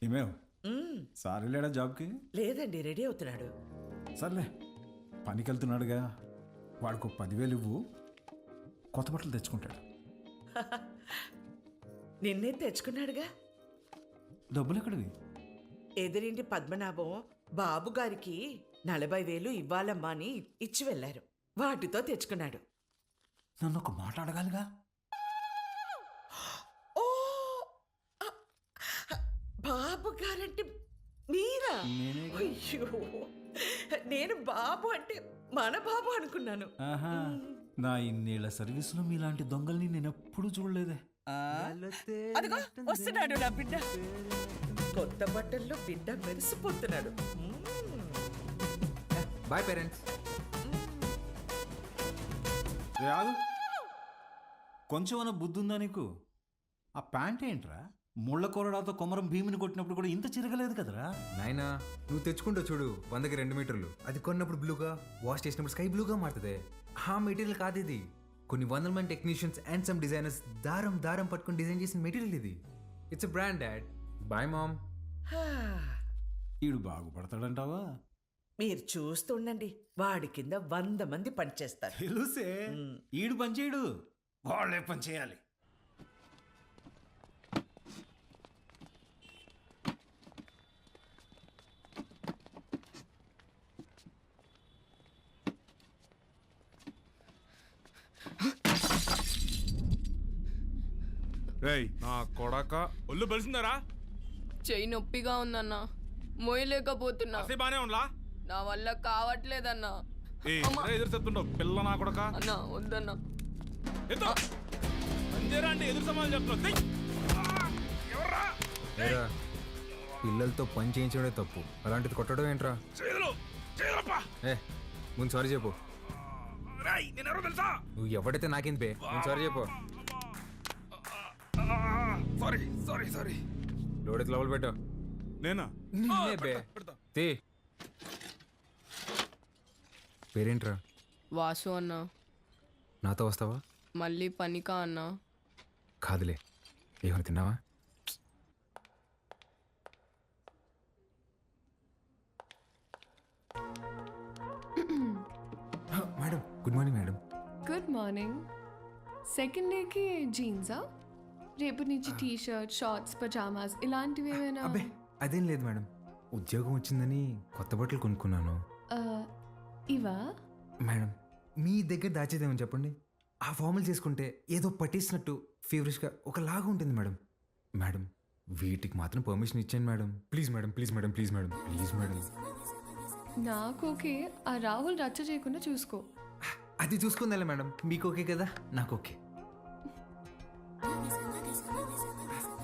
ఏమేవ్ sir వెళ్ళాడా జాబ్కి? లేదండి, రెడీ అవుతున్నాడు. సర్లే, పనికి వెళ్తున్నాడుగా, వాడికి 10,000 ఇవ్వు, కొత్త బట్టలు తెచ్చుకుంటాడు. నిన్నే తెచ్చుకున్నాడుగా. డబ్బులు ఎక్కడివి? ఎదురింటి పద్మనాభం బాబు గారికి 40,000 ఇవ్వాలమ్మా అని ఇచ్చి వెళ్ళారు. వాటితో తెచ్చుకున్నాడు. నన్ను ఒక మాట అడగాలిగా. ఓ బాబు గారంటే మీరా? అయ్యో, నేను బాబు అంటే మన బాబు అనుకున్నాను. ఆహా, నా ఇన్నేళ్ల సర్వీసులో మీలాంటి దొంగల్ని నేను ఎప్పుడూ చూడలేదే. అదిగో వస్తున్నాడు నా బిడ్డ. కొత్త బట్టల్లో బిడ్డ మెరిసిపోతున్నాడు. Boy parents. రాదు, కొంచెం అన్న బుద్ధి ఉందా నీకు? ఆ ప్యాంట్ ఏంట్రా? ముళ్ళ కొరడాతో కొమరం భీమిని కొట్టినప్పుడు కూడా ఇంత చిరగలేదు కదరా. నాయనా, నువ్వు తెచ్చుకుంటావు చూడు 100కి 2 మీటర్లు, అది కొన్నప్పుడు బ్లూగా, వాష్ చేసినప్పుడు స్కై బ్లూగా మారుతుంది. ఆ మెటీరియల్ కాదు ఇది. కొన్ని 100 మంది టెక్నీషియన్స్ అండ్ సమ్ డిజైనర్స్ దారం పట్టుకుని డిజైన్ చేసిన మెటీరియల్ ఇది. It's a brand dad. Bye mom. ఈడు బాగుపడతాడంటావా? మీరు చూస్తుండండి, వాడి కింద 100 మంది పనిచేస్తారు. తెలుసే, ఈడు పని చేయడు, వాళ్ళే పని చేయాలి. రేయ్ నా కొడక, ఒళ్ళు బలిసిందరా? చెయ్యి నొప్పిగా ఉందన్నా, మోయలేకపోతున్నా. అసే బానే ఉండలా? నా వల్ల కావట్లేదన్నా. ఎదురు చెప్తుండవు పిల్ల నా కొడక. అన్నా వద్దన్నా. అంటే ఎదురు సమాధానం చెప్తున్నావు. ఎవర్రా? ఏరా, పిల్లలతో పని చేయించడే తప్పు, అలాంటిది కొట్టడం ఏంట్రా? ఏ ముందు సారీ చెప్పు. తెలుసా? నువ్వు ఎవడైతే నాకేంది బే, ముందు సారీ చెప్పు. సారీ లోడెత్ లోపల పెట్టు. నేనా? నిన్నే బే. తీ. పేరేంట్రా? వాసు అన్నా. నాతో వస్తావా? మళ్ళీ పనికా అన్నా? కాదులే, ఏమైనా తిన్నావా? Madam, good morning madam. Good morning. Second డేకి జీన్సా? రేపు నుంచి టీ షర్ట్, షార్ట్స్, పజామాస్ ఇలాంటివి ఏమైనా? అబ్బే అదేం లేదు మేడం, ఉద్యోగం వచ్చిందని కొత్త బట్టలు కొనుక్కున్నాను. ఇవా? మేడం, మీ దగ్గర దాచేదేమని చెప్పండి. ఆ ఫార్మల్ చేసుకుంటే ఏదో పట్టేసినట్టు ఫీవరిష్గా ఒకలాగా ఉంటుంది మేడం. మేడం, వీటికి మాత్రం పర్మిషన్ ఇచ్చాను madam. Please madam, please madam, please madam, please madam. నాకు ఓకే, ఆ రాహుల్ రచ్చ చేయకుండా చూసుకో. అది చూసుకుందా మేడం, మీకు ఓకే కదా, నాకు ఓకే.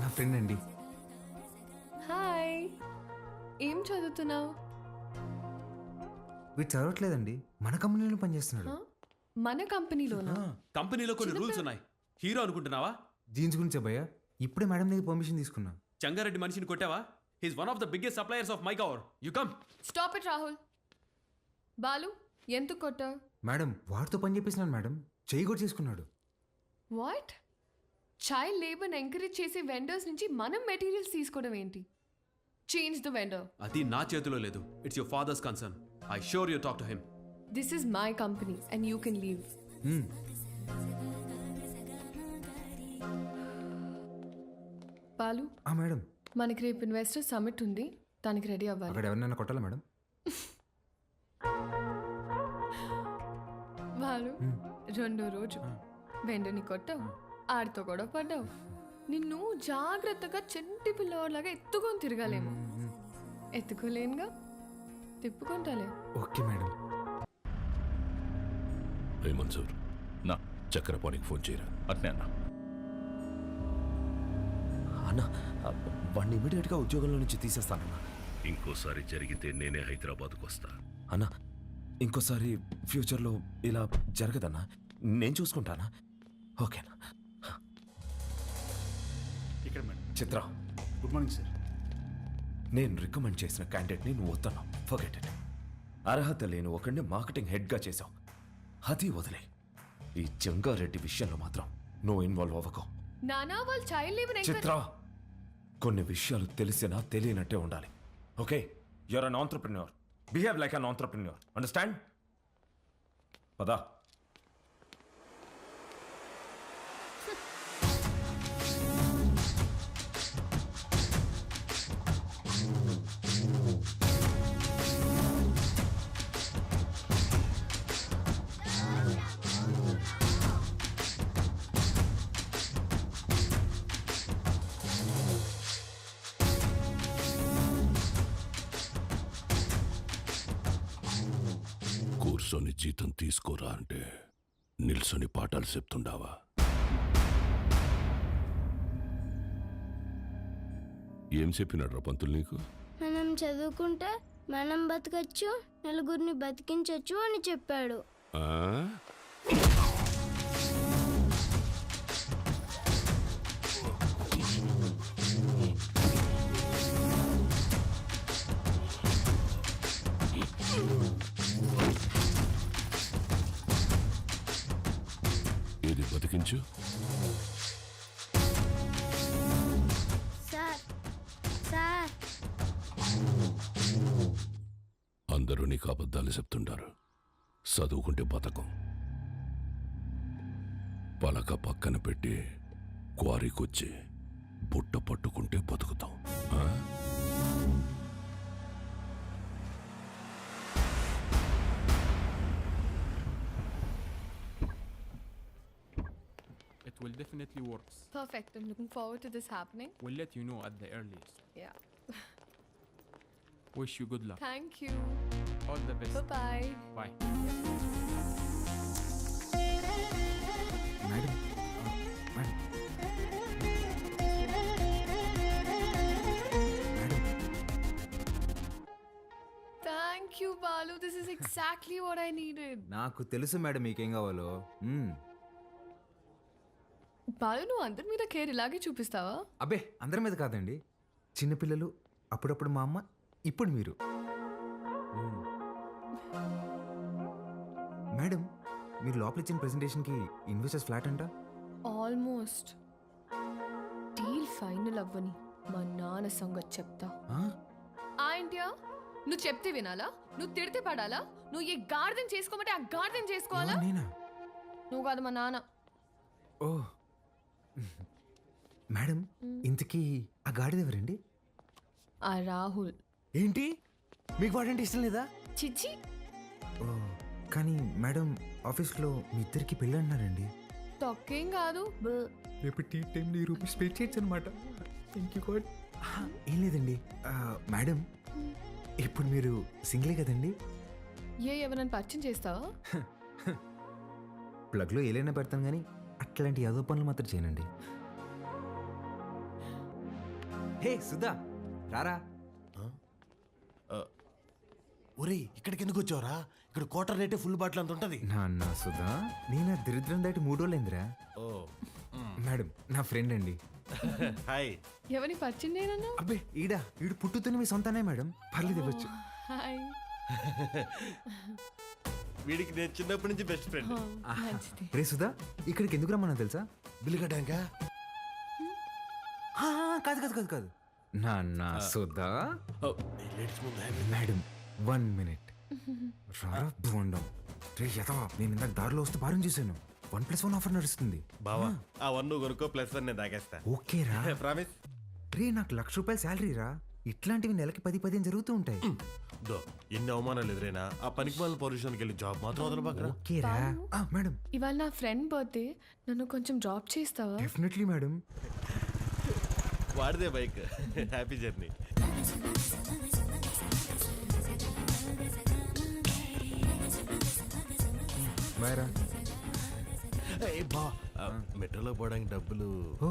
నా ఫ్రెండ్ అండి. హాయ్, ఏం చదువుతున్నావు? వీడు చదవట్లేదండి, మన కంపెనీలో పనిచేస్తున్నాడు. మన కంపెనీలోనా? కంపెనీలో కొన్ని రూల్స్ ఉన్నాయి. హీరో అనుకుంటున్నావా? జీన్స్ గురించే భయ్యా, ఇప్పుడే మేడం దగ్గర పర్మిషన్ తీసుకున్నా. చంగారెడ్డి మనిషిని కొట్టావా? He's one of the biggest suppliers of my cover. You come. Stop it Rahul. Balu, ఎందుకు కొట్టావు? మేడం, వాడితో పని చేపిస్తున్నాను మేడం, చెయ్యి కూడా చేసుకున్నాడు. వాట్? చైల్డ్ లేబర్ని ఎంకరేజ్ చేసే వెండర్స్ నుంచి మనం మెటీరియల్స్ తీసుకోవడం ఏంటి? Change the vendor. అది నా చేతిలో లేదు. It's your father's concern. I sure you talk to him. This is my company and you can leave. Balu, madam, మనకి రేపు ఇన్వెస్టర్ సమిట్ ఉంది, దానికి రెడీ అవ్వాలి. అక్కడ ఎవరినైనా కొట్టాలా మేడం? బాలు, రెండో రోజు వెండర్ని కొట్టావు, ఆడితో గొడవ పడ్డావు. నిన్ను జాగ్రత్తగా చెంటి పిల్లవాడిలాగా ఎత్తుకొని తిరగాలేమో. ఎత్తుకోలేనుగా, తిప్పుకుంటాలే. Okay madam. రే మన్సూర్, నా చక్రపాణికి ఫోన్ చేయరా. అట్నే అన్నా. అన్నా, వాడిని ఇమీడియట్గా ఉద్యోగంలో నుంచి తీసేస్తానన్నా. ఇంకోసారి జరిగితే నేనే హైదరాబాద్కు వస్తా. అన్నా, ఇంకోసారి ఫ్యూచర్లో ఇలా జరగదన్నా, నేను చూసుకుంటానా? ఓకేనా? ఇక్కడ మేడం. చిత్ర, గుడ్ మార్నింగ్ సార్. నేను రికమెండ్ చేసిన క్యాండిడేట్ని నువ్వు వస్తున్నావు. Forget it. అర్హత లేని ఒకడిని మార్కెటింగ్ హెడ్గా చేశావు, అది వదిలే. ఈ జంగారెడ్డి విషయంలో మాత్రం నువ్వు ఇన్వాల్వ్ అవ్వకు. నానా, వాళ్ళు చైల్డ్ లేబర్ చిత్ర, కొన్ని విషయాలు తెలిసినా తెలియనట్టే ఉండాలి. Okay, you're an entrepreneur. Behave like an entrepreneur. Understand? పదా. కూర్చొని జీతం తీసుకోరా అంటే నిల్సొని పాఠాలు చెప్తుండావా? ఏం చెప్పినాడు రా పంతులు నీకు? మనం చదువుకుంటే మనం బతకచ్చు, నలుగురిని బతికించవచ్చు అని చెప్పాడు. ఆ? ఏది బతికించు? సార్ సార్ అందరూ నీకు అబద్ధాలు చెప్తుంటారు. చదువుకుంటే బతకం. పలక పక్కన పెట్టి క్వారీకొచ్చి బుట్ట పట్టుకుంటే బతుకుతాం. ఆ? It will definitely works. Perfect. I'm looking forward to this happening. We'll let you know at the earliest. Yeah. Wish you good luck. Thank you. All the best. Bye-bye. Bye. Madam, madam, madam, Thank you, Balu. This is exactly what I needed. నాకు తెలుసు madam మీకేం కావాలో. బాలు, నువ్వు అందరి మీద care ఇలాగే చూపిస్తావా? అబ్బే, అందరి మీద కాదండి. చిన్నపిల్లలు, అప్పుడప్పుడు మా అమ్మ, ఇప్పుడు మీరు. మేడం, మీరు లోపల ఇచ్చిన ప్రెజెంటేషన్కి ఇన్వెస్టర్స్ ఫ్లాట్ అంట. ఆల్మోస్ట్. డీల్ ఫైనల్ అవ్వని మా నాన్న సంగతి చెప్తా. ఏంటియా? నువ్వు చెప్తే వినాలా? నువ్వు తిడితే పడాలా? నువ్వు ఏ గార్డెన్ చేసుకోమంటే ఆ గార్డెన్ చేసుకోవాలా? నేనా? నువ్వు కాదు, మా నాన్న. ఓ మేడం, ఇంతకీ ఆ గాడిద ఎవరండి? ఆ రాహుల్. ఏంటి, మీకు వాడంటే ఇష్టం లేదా? చిచ్చి. ఓ, కానీ మేడం, ఆఫీస్లో మీ ఇద్దరికి పెళ్ళి అన్నారండి. తొక్కేం కాదు. రేపు టీ టైంలో ఈ రూపీస్ పే చేయొచ్చు అనమాట. Thank you God. ఏం లేదండి మేడం, ఇప్పుడు మీరు సింగిలే కదండి? ఎవరైనా పరిచయం చేస్తావా? ప్లగ్లో ఏలైనా పెడతాను కానీ అట్లాంటి యాదో పనులు మాత్రం చేయనండి. హే సుధా, రారా. ఒరే, ఇక్కడికి ఎందుకు వచ్చావురా? ఇక్కడ క్వార్టర్ రేటే ఫుల్ బాటిల్ అంత ఉంటది. నా సుధా, నేను దరిద్రం దాటి 3 రోజులైందిరా. ఓ మేడం, నా ఫ్రెండ్ అండి. హాయ్. ఎవరిని పరిచయం చేయనన్నా? అబ్బే, ఈడు పుట్టుతున్న మీ సొంతనే మేడం, పర్లేదు ఇవ్వచ్చు. హాయ్. వీడికి నేను చిన్నప్పటి నుంచి బెస్ట్ ఫ్రెండ్. మంచిది. రే సుధా, ఇక్కడికి ఎందుకు రమ్మన్నా తెలుసా? బిల్లు కట్టాక. కాదు కాదు కాదు కాదు నా సుధా. Madam, 1 minute. రారా బోండం. రే యథవా, నేను ఇందాక దారిలో వస్తే భారం చేశాను. 1+1 ఆఫర్ నడుస్తుంది. బావా, ఆ 1 కొనుక్కో, +1 నేను తాగేస్తా. ఓకే రా. ప్రామిస్. రే, నాకు ₹1,00,000 శాలరీ రా. ఇట్లాంటివి నెలకి 10-15 జరుగుతూ ఉంటాయి. దో, ఎన్ని అవమానాలు ఎదురైనా ఆ పనికి వాళ్ళ పొజిషన్కి వెళ్ళి జాబ్ మాత్రం వదలబాకరా. ఓకే రా. మేడం, ఇవాళ నా ఫ్రెండ్ బర్త్డే, నన్ను కొంచెం డ్రాప్ చేస్తావా? Definitely madam. వాడిదే బైక్. Happy journey. బాయ్ రా. బా, మెట్రోలో పోవడానికి డబ్బులు. ఓ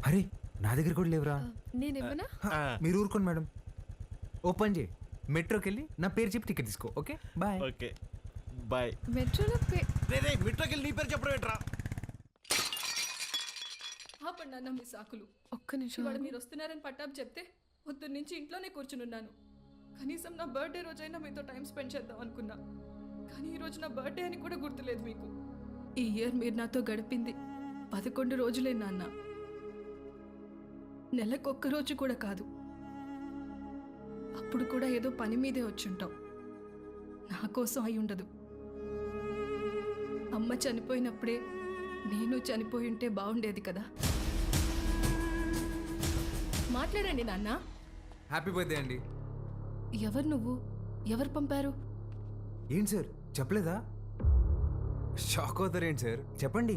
అరే, నా దగ్గర కూడా లేవురా. నేను ఇవ్వనా? మీరు ఊరుకోండి మేడం. ఓపెన్ చేయి, మెట్రోకి వెళ్ళి నా పేరు చెప్పి టికెట్ తీసుకో. Okay bye. Okay bye. మెట్రోలో మెట్రోకి వెళ్ళి నీ పేరు చెప్పడం ఏంట్రా? ఆపండి మీ సాకులు. ఒక్క నిమిషం. ఇవాళ మీరు వస్తున్నారని పట్టాపు చెప్తే పొద్దున్న నుంచి ఇంట్లోనే కూర్చునున్నాను. కనీసం నా బర్త్డే రోజైనా మీతో టైం స్పెండ్ చేద్దాం అనుకున్నా. కానీ ఈరోజు నా బర్త్డే అని కూడా గుర్తులేదు మీకు. ఈ ఇయర్ మీరు నాతో గడిపింది 11 రోజులే నాన్న. నెలకొక్క రోజు కూడా కాదు. అప్పుడు కూడా ఏదో పని మీదే వచ్చుంటావు. నా కోసం అయి ఉండదు. అమ్మ చనిపోయినప్పుడే నేను చనిపోయి ఉంటే బాగుండేది కదా. మాట్లాడండి నాన్న. హ్యాపీ బర్త్డే అండి. ఎవరు నువ్వు? ఎవరు పంపారు? ఏంటి సార్ చెప్పలేదా? షాక్ అవుతారేంటి సార్, చెప్పండి.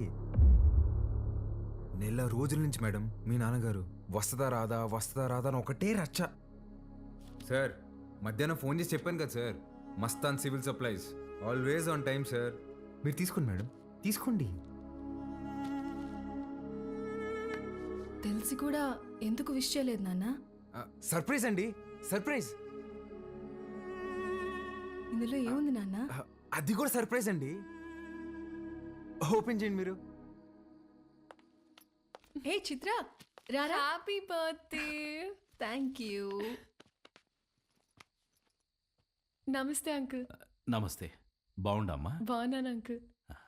నెల రోజుల నుంచి మేడం మీ నాన్నగారు వస్తుందా రాదా అని ఒకటే రచ్చ. సార్ మధ్యాహ్నం ఫోన్ చేసి చెప్పాను కదా sir, Mastan civil supplies, always on time sir. మీరు తీసుకోండి మేడం, తీసుకోండి. తెలిసి కూడా ఎందుకు విష్ చేయలేదు నాన్న? సర్ప్రైజ్ అండి, సర్ప్రైజ్. ఇందులో ఏముంది నాన్న? అది కూడా సర్ప్రైజ్ అండి. ఓపెన్ చేయండి మీరు. హే చిత్ర, రారా. Happy birthday. Thank you. నమస్తే అంకుల్. నమస్తే. బాగుండమ్మా? బాగున్నాను అంకుల్.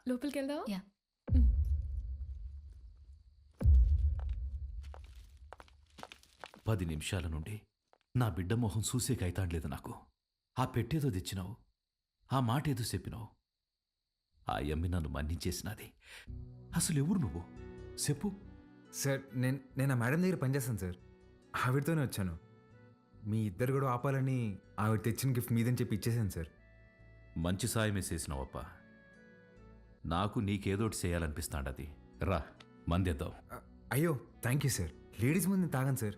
లోపలికి వెళ్దాం. యా. 10 నిమిషాల నుండి నా బిడ్డ మొహం చూసేకైతాండలేదు నాకు. ఆ పెట్టేదో తెచ్చినావు, ఆ మాట ఏదో చెప్పినావు. ఆ యమ్మి నన్ను మన్నించేసినది. అసలు ఎవరు నువ్వు చెప్పు. సార్ నేను ఆ మేడం దగ్గర పనిచేస్తాను సార్, ఆవిడతోనే వచ్చాను. మీ ఇద్దరు కూడా ఆపాలని ఆవిడ తెచ్చిన గిఫ్ట్ మీదని చెప్పి ఇచ్చేసాను సార్. మంచి సాయమే చేసినావప్ప. నాకు నీకేదోటి చేయాలనిపిస్తాండది. రా మందేద్దాం. అయ్యో థ్యాంక్ యూ సార్. లేడీస్ ముందు తాగాను సార్.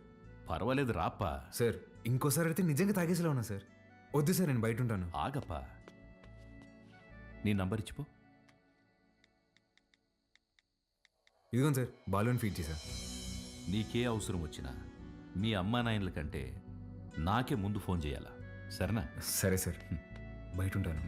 పర్వాలేదు రాప్పా. సార్ ఇంకోసారి అయితే నిజంగా తాగేసేలా ఉన్నా సార్. వద్దు సార్, నేను బయట ఉంటాను. ఆగప్పా, నీ నంబర్ ఇచ్చిపో. ఇదిగోండి సార్, బాలూన్ ఫీడ్ చేశా. నీకే అవసరం వచ్చినా మీ అమ్మా నాయనల కంటే నాకే ముందు ఫోన్ చేయాలా, సరేనా? సరే సార్, బయట ఉంటాను.